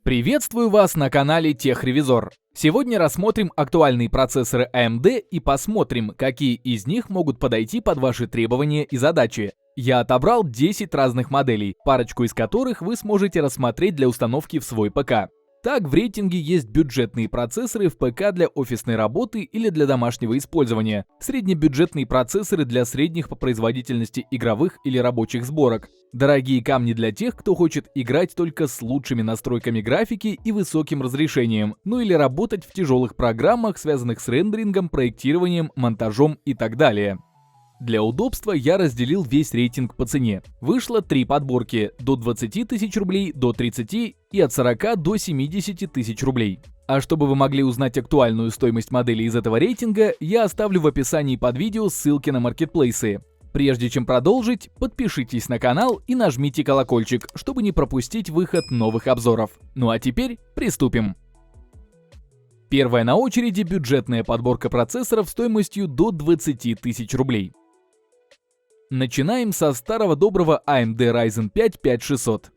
Приветствую вас на канале Техревизор. Сегодня рассмотрим актуальные процессоры AMD и посмотрим, какие из них могут подойти под ваши требования и задачи. Я отобрал 10 разных моделей, парочку из которых вы сможете рассмотреть для установки в свой ПК. Так, в рейтинге есть бюджетные процессоры в ПК для офисной работы или для домашнего использования, среднебюджетные процессоры для средних по производительности игровых или рабочих сборок, дорогие камни для тех, кто хочет играть только с лучшими настройками графики и высоким разрешением, ну или работать в тяжелых программах, связанных с рендерингом, проектированием, монтажом и так далее. Для удобства я разделил весь рейтинг по цене. Вышло 3 подборки: до 20 тысяч рублей, до 30 и от 40 до 70 тысяч рублей. А чтобы вы могли узнать актуальную стоимость моделей из этого рейтинга, я оставлю в описании под видео ссылки на маркетплейсы. Прежде чем продолжить, подпишитесь на канал и нажмите колокольчик, чтобы не пропустить выход новых обзоров. Ну а теперь приступим. Первая на очереди бюджетная подборка процессоров стоимостью до 20 тысяч рублей. Начинаем со старого доброго AMD Ryzen 5 5600.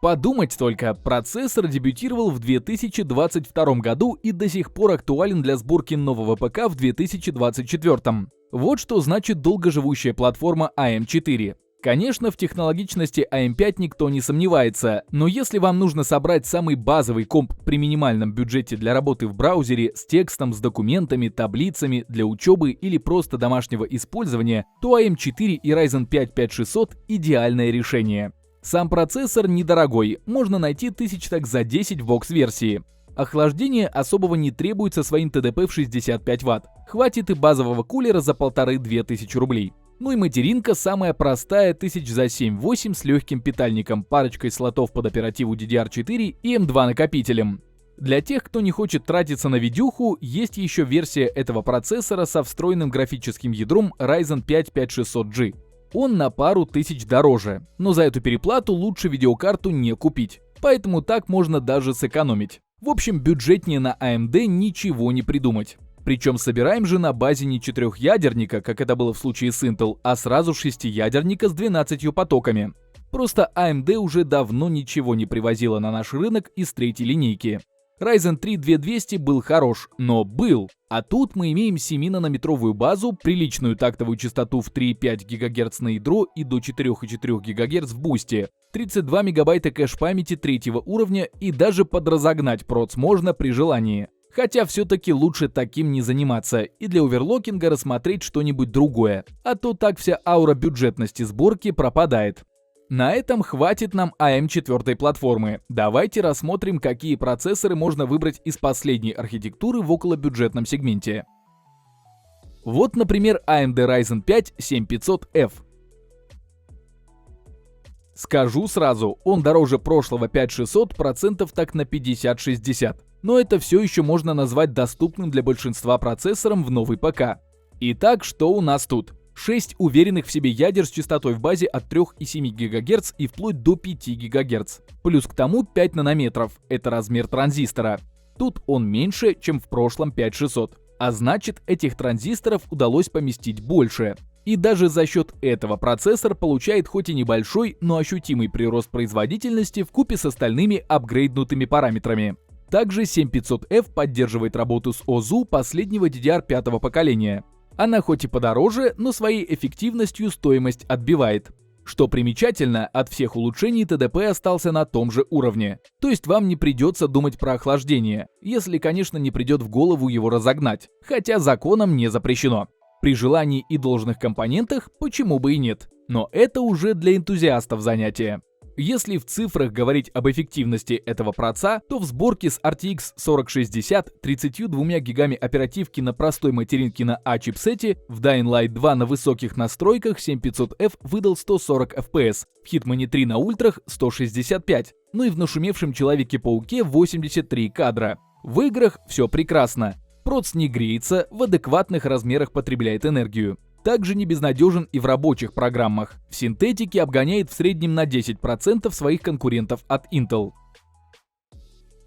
Подумать только, процессор дебютировал в 2022 году и до сих пор актуален для сборки нового ПК в 2024. Вот что значит долгоживущая платформа AM4. Конечно, в технологичности AM5 никто не сомневается, но если вам нужно собрать самый базовый комп при минимальном бюджете для работы в браузере с текстом, с документами, таблицами, для учебы или просто домашнего использования, то AM4 и Ryzen 5 5600 – идеальное решение. Сам процессор недорогой, можно найти тысяч так за 10 в бокс-версии. Охлаждение особого не требуется своим ТДП в 65 Вт, хватит и базового кулера за 1500-2000 рублей. Ну и материнка самая простая, тысяч за 7-8 с легким питальником, парочкой слотов под оперативу DDR4 и M2 накопителем. Для тех, кто не хочет тратиться на видюху, есть еще версия этого процессора со встроенным графическим ядром Ryzen 5 5600G. Он на пару тысяч дороже, но за эту переплату лучше видеокарту не купить, поэтому так можно даже сэкономить. В общем, бюджетнее на AMD ничего не придумать. Причем собираем же на базе не 4-ядерника, как это было в случае с Intel, а сразу 6-ядерника с 12 потоками. Просто AMD уже давно ничего не привозила на наш рынок из третьей линейки. Ryzen 3 2200 был хорош, но был. А тут мы имеем 7-нанометровую базу, приличную тактовую частоту в 3,5 ГГц на ядро и до 4,4 ГГц в бусте, 32 МБ кэш-памяти третьего уровня и даже подразогнать проц можно при желании. Хотя все-таки лучше таким не заниматься и для оверлокинга рассмотреть что-нибудь другое, а то так вся аура бюджетности сборки пропадает. На этом хватит нам AM4 платформы. Давайте рассмотрим, какие процессоры можно выбрать из последней архитектуры в околобюджетном сегменте. Вот, например, AMD Ryzen 5 7500F. Скажу сразу, он дороже прошлого 5600 процентов так на 50-60. Но это все еще можно назвать доступным для большинства процессором в новый ПК. Итак, что у нас тут? 6 уверенных в себе ядер с частотой в базе от 3,7 ГГц и вплоть до 5 ГГц. Плюс к тому 5 нанометров, это размер транзистора. Тут он меньше, чем в прошлом 5600. А значит, этих транзисторов удалось поместить больше. И даже за счет этого процессор получает хоть и небольшой, но ощутимый прирост производительности вкупе с остальными апгрейднутыми параметрами. Также 7500F поддерживает работу с ОЗУ последнего DDR5 поколения. Она хоть и подороже, но своей эффективностью стоимость отбивает. Что примечательно, от всех улучшений ТДП остался на том же уровне. То есть вам не придется думать про охлаждение, если, конечно, не придет в голову его разогнать, хотя законом не запрещено. При желании и должных компонентах почему бы и нет, но это уже для энтузиастов занятие. Если в цифрах говорить об эффективности этого проца, то в сборке с RTX 4060 32 гигами оперативки на простой материнке на A-чипсете в Dying Light 2 на высоких настройках 7500F выдал 140 FPS, в Hitman 3 на ультрах 165, ну и в нашумевшем Человеке-пауке 83 кадра. В играх все прекрасно. Проц не греется, в адекватных размерах потребляет энергию. Также не безнадежен и в рабочих программах. В синтетике обгоняет в среднем на 10% своих конкурентов от Intel.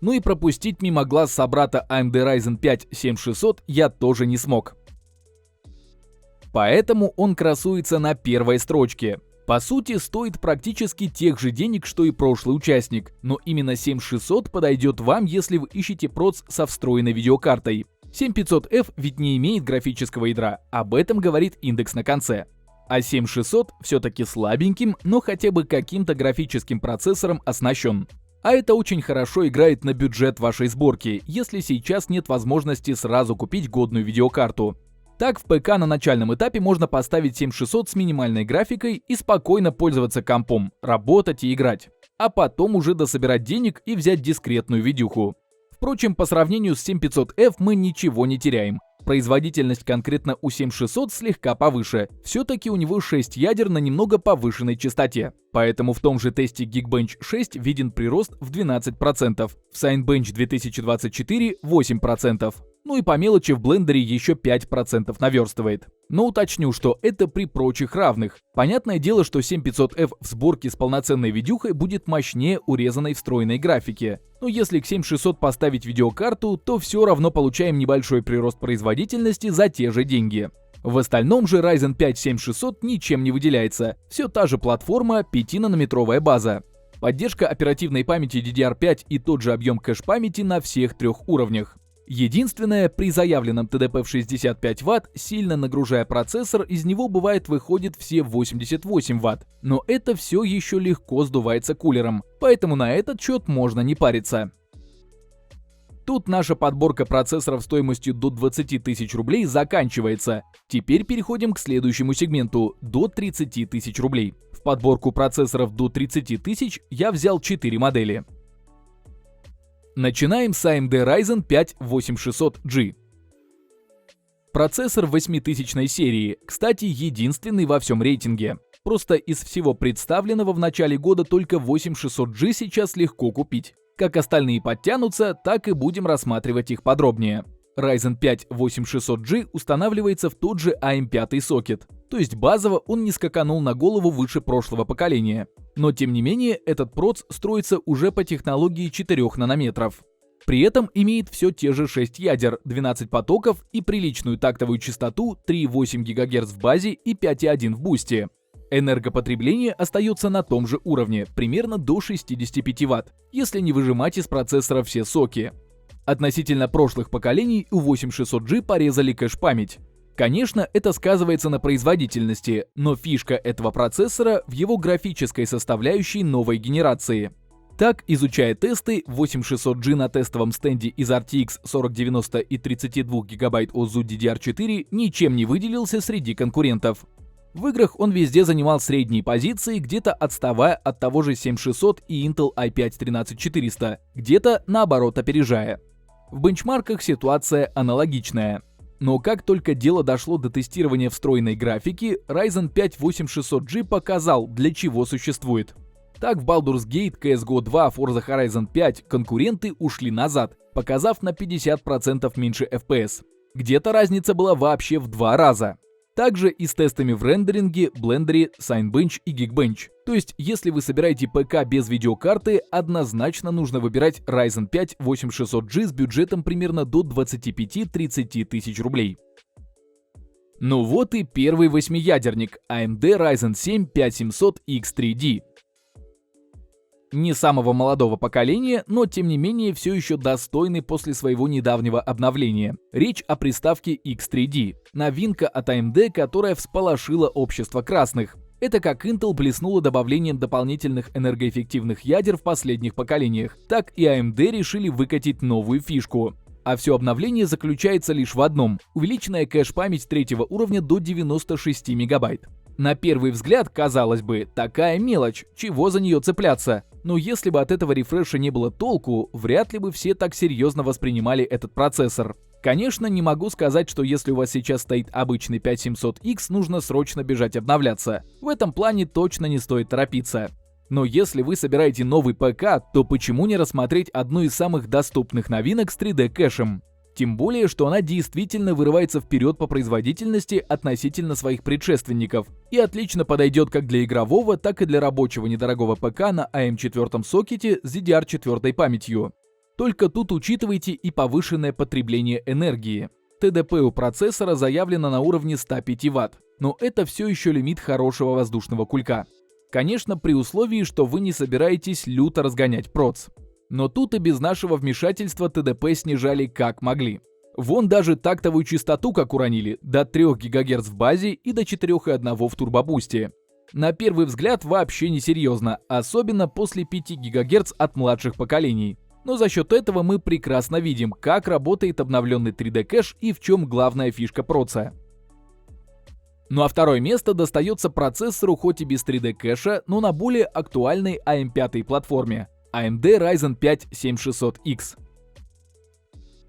Ну и пропустить мимо глаз собрата AMD Ryzen 5 7600 я тоже не смог. Поэтому он красуется на первой строчке. По сути, стоит практически тех же денег, что и прошлый участник, но именно 7600 подойдет вам, если вы ищете проц со встроенной видеокартой. 7500F ведь не имеет графического ядра, об этом говорит индекс на конце. А 7600 все-таки слабеньким, но хотя бы каким-то графическим процессором оснащен. А это очень хорошо играет на бюджет вашей сборки, если сейчас нет возможности сразу купить годную видеокарту. Так, в ПК на начальном этапе можно поставить 7600 с минимальной графикой и спокойно пользоваться компом, работать и играть. А потом уже дособирать денег и взять дискретную видюху. Впрочем, по сравнению с 7500F мы ничего не теряем. Производительность конкретно у 7600 слегка повыше. Все-таки у него 6 ядер на немного повышенной частоте. Поэтому в том же тесте Geekbench 6 виден прирост в 12%, в Cinebench 2024 8%. Ну и по мелочи в блендере еще 5% наверстывает. Но уточню, что это при прочих равных. Понятное дело, что 7500F в сборке с полноценной видюхой будет мощнее урезанной встроенной графики. Но если к 7600 поставить видеокарту, то все равно получаем небольшой прирост производительности за те же деньги. В остальном же Ryzen 5 7600 ничем не выделяется. Все та же платформа, 5-нанометровая база. Поддержка оперативной памяти DDR5 и тот же объем кэш-памяти на всех трех уровнях. Единственное, при заявленном ТДП в 65 Вт, сильно нагружая процессор, из него бывает выходит все 88 Вт. Но это все еще легко сдувается кулером, поэтому на этот счет можно не париться. Тут наша подборка процессоров стоимостью до 20 тысяч рублей заканчивается. Теперь переходим к следующему сегменту – до 30 тысяч рублей. В подборку процессоров до 30 тысяч я взял 4 модели. Начинаем с AMD Ryzen 5 8600G. Процессор 8000 серии, кстати, единственный во всем рейтинге. Просто из всего представленного в начале года только 8600G сейчас легко купить. Как остальные подтянутся, так и будем рассматривать их подробнее. Ryzen 5 8600G устанавливается в тот же AM5 сокет, то есть базово он не скаканул на голову выше прошлого поколения. Но тем не менее, этот проц строится уже по технологии 4 нанометров. При этом имеет все те же 6 ядер, 12 потоков и приличную тактовую частоту 3,8 ГГц в базе и 5,1 в бусте. Энергопотребление остается на том же уровне, примерно до 65 Вт, если не выжимать из процессора все соки. Относительно прошлых поколений у 8600G порезали кэш-память. Конечно, это сказывается на производительности, но фишка этого процессора в его графической составляющей новой генерации. Так, изучая тесты, 8600G на тестовом стенде из RTX 4090 и 32 ГБ ОЗУ DDR4 ничем не выделился среди конкурентов. В играх он везде занимал средние позиции, где-то отставая от того же 7600 и Intel i5-13400, где-то наоборот опережая. В бенчмарках ситуация аналогичная. Но как только дело дошло до тестирования встроенной графики, Ryzen 5 8600G показал, для чего существует. Так в Baldur's Gate, CSGO 2, Forza Horizon 5 конкуренты ушли назад, показав на 50% меньше FPS. Где-то разница была вообще в 2 раза. Также и с тестами в рендеринге, блендере, Cinebench и Geekbench. То есть, если вы собираете ПК без видеокарты, однозначно нужно выбирать Ryzen 5 8600G с бюджетом примерно до 25-30 тысяч рублей. Ну вот и первый восьмиядерник AMD Ryzen 7 5700X3D. Не самого молодого поколения, но тем не менее все еще достойный после своего недавнего обновления. Речь о приставке X3D. Новинка от AMD, которая всполошила общество красных. Это как Intel блеснула добавлением дополнительных энергоэффективных ядер в последних поколениях, так и AMD решили выкатить новую фишку. А все обновление заключается лишь в одном – увеличенная кэш-память третьего уровня до 96 мегабайт. На первый взгляд, казалось бы, такая мелочь, чего за нее цепляться. Но если бы от этого рефреша не было толку, вряд ли бы все так серьезно воспринимали этот процессор. Конечно, не могу сказать, что если у вас сейчас стоит обычный 5700X, нужно срочно бежать обновляться. В этом плане точно не стоит торопиться. Но если вы собираете новый ПК, то почему не рассмотреть одну из самых доступных новинок с 3D кэшем? Тем более, что она действительно вырывается вперед по производительности относительно своих предшественников и отлично подойдет как для игрового, так и для рабочего недорогого ПК на AM4 сокете с DDR4 памятью. Только тут учитывайте и повышенное потребление энергии. ТДП у процессора заявлено на уровне 105 Вт, но это все еще лимит хорошего воздушного кулька. Конечно, при условии, что вы не собираетесь люто разгонять проц. Но тут и без нашего вмешательства ТДП снижали как могли. Вон даже тактовую частоту как уронили, до 3 ГГц в базе и до 4,1 в турбобусте. На первый взгляд вообще несерьезно, особенно после 5 ГГц от младших поколений. Но за счет этого мы прекрасно видим, как работает обновленный 3D кэш и в чем главная фишка проца. Ну а второе место достается процессору хоть и без 3D кэша, но на более актуальной AM5 платформе AMD Ryzen 5 7600X.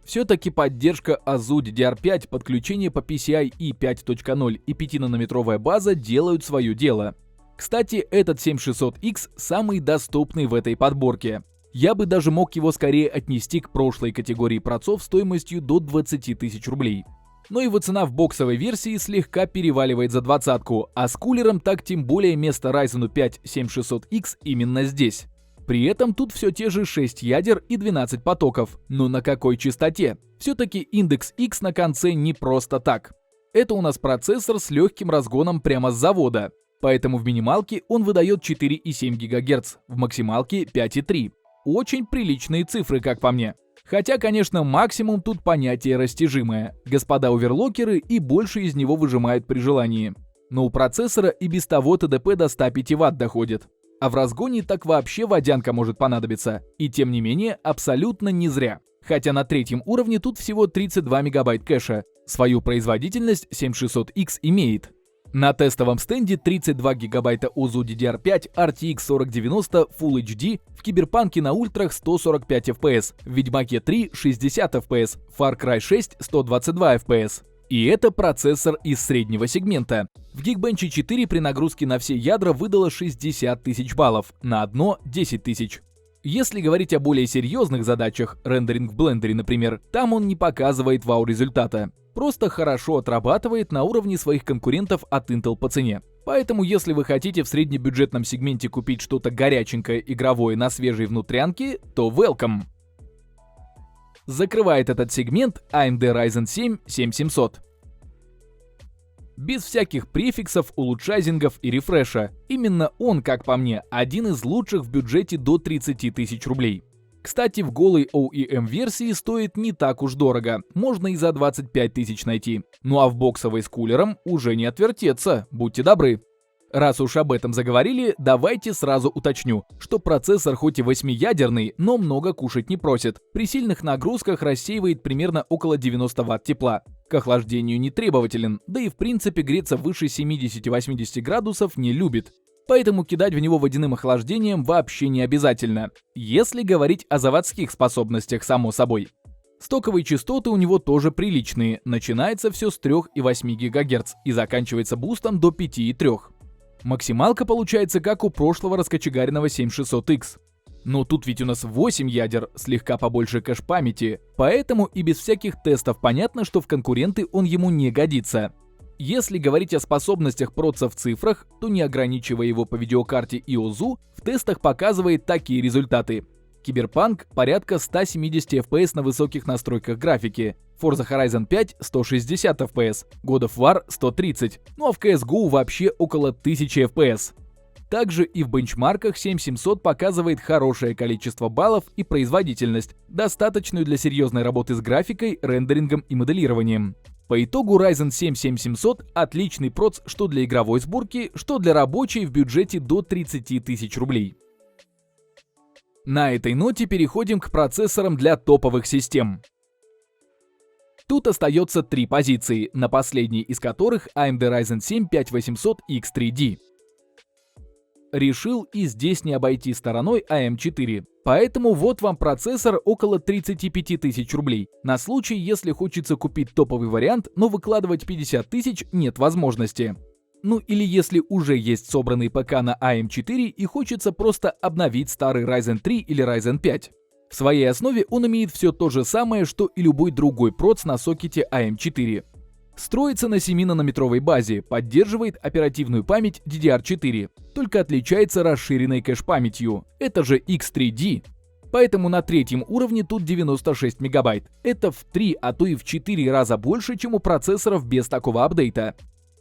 Все-таки поддержка ASU DDR5, подключение по PCIe 5.0 и 5-нанометровая база делают свое дело. Кстати, этот 7600X самый доступный в этой подборке. Я бы даже мог его скорее отнести к прошлой категории процов стоимостью до 20 тысяч рублей. Но его цена в боксовой версии слегка переваливает за двадцатку, а с кулером так тем более место Ryzen 5 7600X именно здесь. При этом тут все те же 6 ядер и 12 потоков. Но на какой частоте? Все-таки индекс X на конце не просто так. Это у нас процессор с легким разгоном прямо с завода. Поэтому в минималке он выдает 4,7 ГГц, в максималке 5,3. Очень приличные цифры, как по мне. Хотя, конечно, максимум тут понятие растяжимое. Господа оверлокеры и больше из него выжимают при желании. Но у процессора и без того ТДП до 105 Вт доходит. А в разгоне так вообще водянка может понадобиться. И тем не менее, абсолютно не зря. Хотя на третьем уровне тут всего 32 мегабайт кэша. Свою производительность 7600X имеет. На тестовом стенде 32 гигабайта ASU DDR5 RTX 4090 Full HD, в Киберпанке на ультрах 145 FPS, в Ведьмаке 3 60 FPS, Far Cry 6 122 FPS. И это процессор из среднего сегмента. В Geekbench 4 при нагрузке на все ядра выдало 60 тысяч баллов, на одно 10 тысяч. Если говорить о более серьезных задачах, рендеринг в блендере, например, там он не показывает вау-результата. Просто хорошо отрабатывает на уровне своих конкурентов от Intel по цене. Поэтому если вы хотите в среднебюджетном сегменте купить что-то горяченькое игровое на свежей внутрянке, то welcome. Закрывает этот сегмент AMD Ryzen 7 7700. Без всяких префиксов, улучшайзингов и рефреша. Именно он, как по мне, один из лучших в бюджете до 30 тысяч рублей. Кстати, в голой OEM версии стоит не так уж дорого, можно и за 25 тысяч найти. Ну а в боксовой с кулером уже не отвертеться, будьте добры. Раз уж об этом заговорили, давайте сразу уточню, что процессор хоть и 8-ядерный, но много кушать не просит. При сильных нагрузках рассеивает примерно около 90 Вт тепла. К охлаждению не требователен, да и в принципе греться выше 70-80 градусов не любит. Поэтому кидать в него водяным охлаждением вообще не обязательно, если говорить о заводских способностях, само собой. Стоковые частоты у него тоже приличные, начинается все с 3,8 ГГц и заканчивается бустом до 5,3. Максималка получается как у прошлого раскочегаренного 7600X. Но тут ведь у нас 8 ядер, слегка побольше кэш-памяти, поэтому и без всяких тестов понятно, что в конкуренты он ему не годится. Если говорить о способностях проца в цифрах, то не ограничивая его по видеокарте и ОЗУ, в тестах показывает такие результаты. Киберпанк порядка 170 FPS на высоких настройках графики, Forza Horizon 5 160 FPS, God of War 130, ну а в CSGO вообще около 1000 FPS. Также и в бенчмарках 7700 показывает хорошее количество баллов и производительность, достаточную для серьезной работы с графикой, рендерингом и моделированием. По итогу Ryzen 7 7700 отличный проц что для игровой сборки, что для рабочей в бюджете до 30 тысяч рублей. На этой ноте переходим к процессорам для топовых систем. Тут остается 3 позиции, на последней из которых AMD Ryzen 7 5800 X3D. Решил и здесь не обойти стороной AM4. Поэтому вот вам процессор около 35 тысяч рублей. На случай, если хочется купить топовый вариант, но выкладывать 50 тысяч нет возможности. Ну или если уже есть собранный ПК на AM4 и хочется просто обновить старый Ryzen 3 или Ryzen 5. В своей основе он имеет все то же самое, что и любой другой проц на сокете AM4. Строится на 7-нанометровой базе, поддерживает оперативную память DDR4, только отличается расширенной кэш-памятью. Это же X3D. Поэтому на третьем уровне тут 96 мегабайт. Это в 3, а то и в 4 раза больше, чем у процессоров без такого апдейта.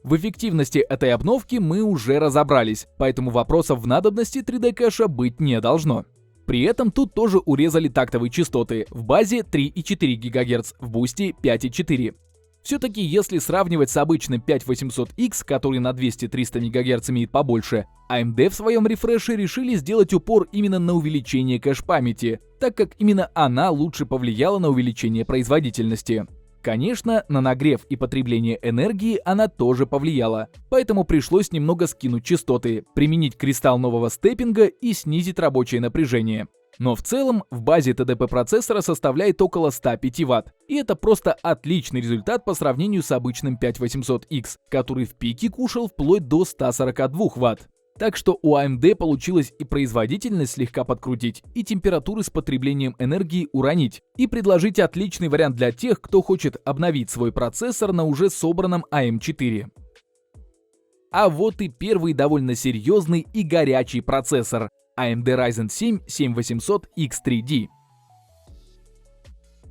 В эффективности этой обновки мы уже разобрались, поэтому вопросов в надобности 3D кэша быть не должно. При этом тут тоже урезали тактовые частоты, в базе 3,4 ГГц, в бусте 5,4. Все-таки если сравнивать с обычным 5800X, который на 200-300 МГц имеет побольше, AMD в своем рефреше решили сделать упор именно на увеличение кэш-памяти, так как именно она лучше повлияла на увеличение производительности. Конечно, на нагрев и потребление энергии она тоже повлияла, поэтому пришлось немного скинуть частоты, применить кристалл нового степпинга и снизить рабочее напряжение. Но в целом в базе ТДП процессора составляет около 105 Вт, и это просто отличный результат по сравнению с обычным 5800X, который в пике кушал вплоть до 142 Вт. Так что у AMD получилось и производительность слегка подкрутить, и температуры с потреблением энергии уронить, и предложить отличный вариант для тех, кто хочет обновить свой процессор на уже собранном AM4. А вот и первый довольно серьезный и горячий процессор AMD Ryzen 7 7800X3D.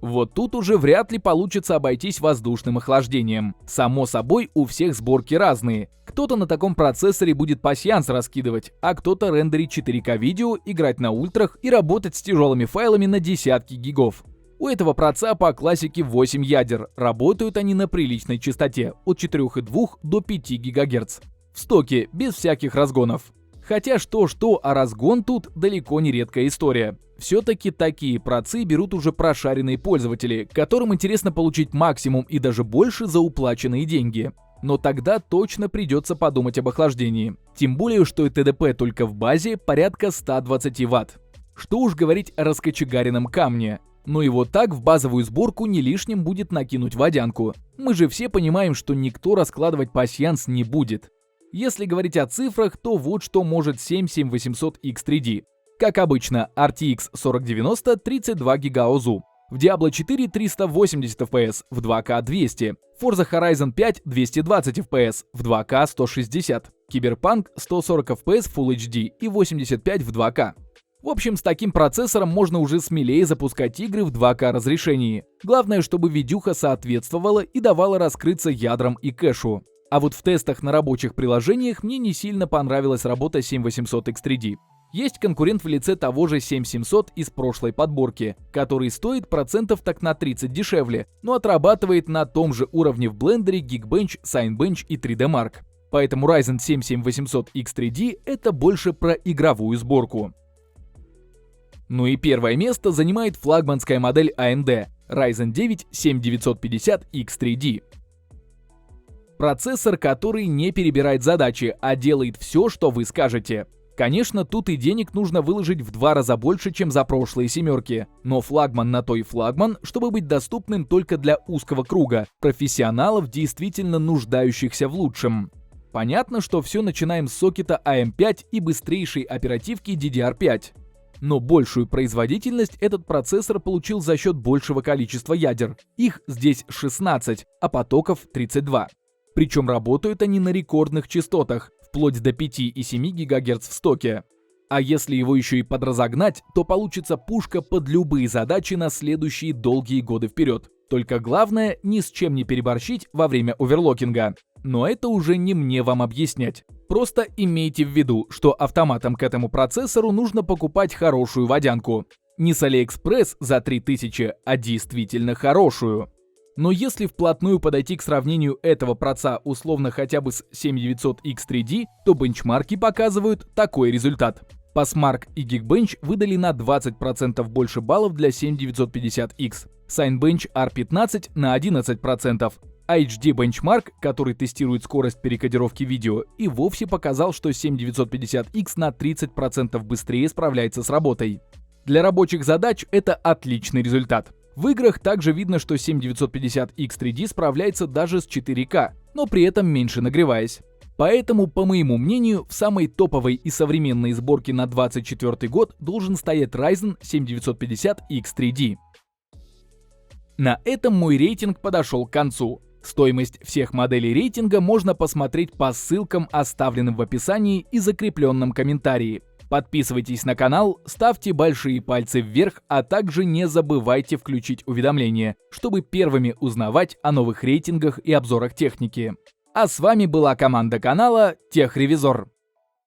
Вот тут уже вряд ли получится обойтись воздушным охлаждением. Само собой, у всех сборки разные. Кто-то на таком процессоре будет пасьянс раскидывать, а кто-то рендерить 4К видео, играть на ультрах и работать с тяжелыми файлами на десятки гигов. У этого проца по классике 8 ядер, работают они на приличной частоте, от 4,2 до 5 ГГц. В стоке, без всяких разгонов. Хотя что-что, а разгон тут далеко не редкая история. Все-таки такие процы берут уже прошаренные пользователи, которым интересно получить максимум и даже больше за уплаченные деньги. Но тогда точно придется подумать об охлаждении. Тем более, что и ТДП только в базе порядка 120 Вт. Что уж говорить о раскочегаренном камне. Но его так в базовую сборку не лишним будет накинуть водянку. Мы же все понимаем, что никто раскладывать пасьянс не будет. Если говорить о цифрах, то вот что может 7800X3D. Как обычно, RTX 4090 32 ГГц, в Diablo 4 380 FPS, в 2К 200, Forza Horizon 5 220 FPS, в 2К 160, Cyberpunk 140 FPS Full HD и 85 в 2К. В общем, с таким процессором можно уже смелее запускать игры в 2К разрешении. Главное, чтобы видюха соответствовала и давала раскрыться ядрам и кэшу. А вот в тестах на рабочих приложениях мне не сильно понравилась работа 7800X3D. Есть конкурент в лице того же 7700 из прошлой подборки, который стоит процентов так на 30 дешевле, но отрабатывает на том же уровне в блендере, Geekbench, Cinebench и 3D Mark. Поэтому Ryzen 7 7800X3D это больше про игровую сборку. Ну и первое место занимает флагманская модель AMD Ryzen 9 7950X3D. Процессор, который не перебирает задачи, а делает все, что вы скажете. Конечно, тут и денег нужно выложить в 2 раза больше, чем за прошлые семерки. Но флагман на то и флагман, чтобы быть доступным только для узкого круга профессионалов, действительно нуждающихся в лучшем. Понятно, что все начинаем с сокета AM5 и быстрейшей оперативки DDR5. Но большую производительность этот процессор получил за счет большего количества ядер. Их здесь 16, а потоков 32. Причем работают они на рекордных частотах, вплоть до 5 и 7 ГГц в стоке. А если его еще и подразогнать, то получится пушка под любые задачи на следующие долгие годы вперед. Только главное, ни с чем не переборщить во время оверлокинга. Но это уже не мне вам объяснять. Просто имейте в виду, что автоматом к этому процессору нужно покупать хорошую водянку. Не с AliExpress за 3000, а действительно хорошую. Но если вплотную подойти к сравнению этого проца условно хотя бы с 7900X3D, то бенчмарки показывают такой результат. Passmark и Geekbench выдали на 20% больше баллов для 7950X, Cinebench R15 на 11%, а HD Benchmark, который тестирует скорость перекодировки видео, и вовсе показал, что 7950X на 30% быстрее справляется с работой. Для рабочих задач это отличный результат. В играх также видно, что 7950X3D справляется даже с 4К, но при этом меньше нагреваясь. Поэтому, по моему мнению, в самой топовой и современной сборке на 2024 год должен стоять Ryzen 7950X3D. На этом мой рейтинг подошел к концу. Стоимость всех моделей рейтинга можно посмотреть по ссылкам, оставленным в описании и закрепленном комментарии. Подписывайтесь на канал, ставьте большие пальцы вверх, а также не забывайте включить уведомления, чтобы первыми узнавать о новых рейтингах и обзорах техники. А с вами была команда канала Техревизор.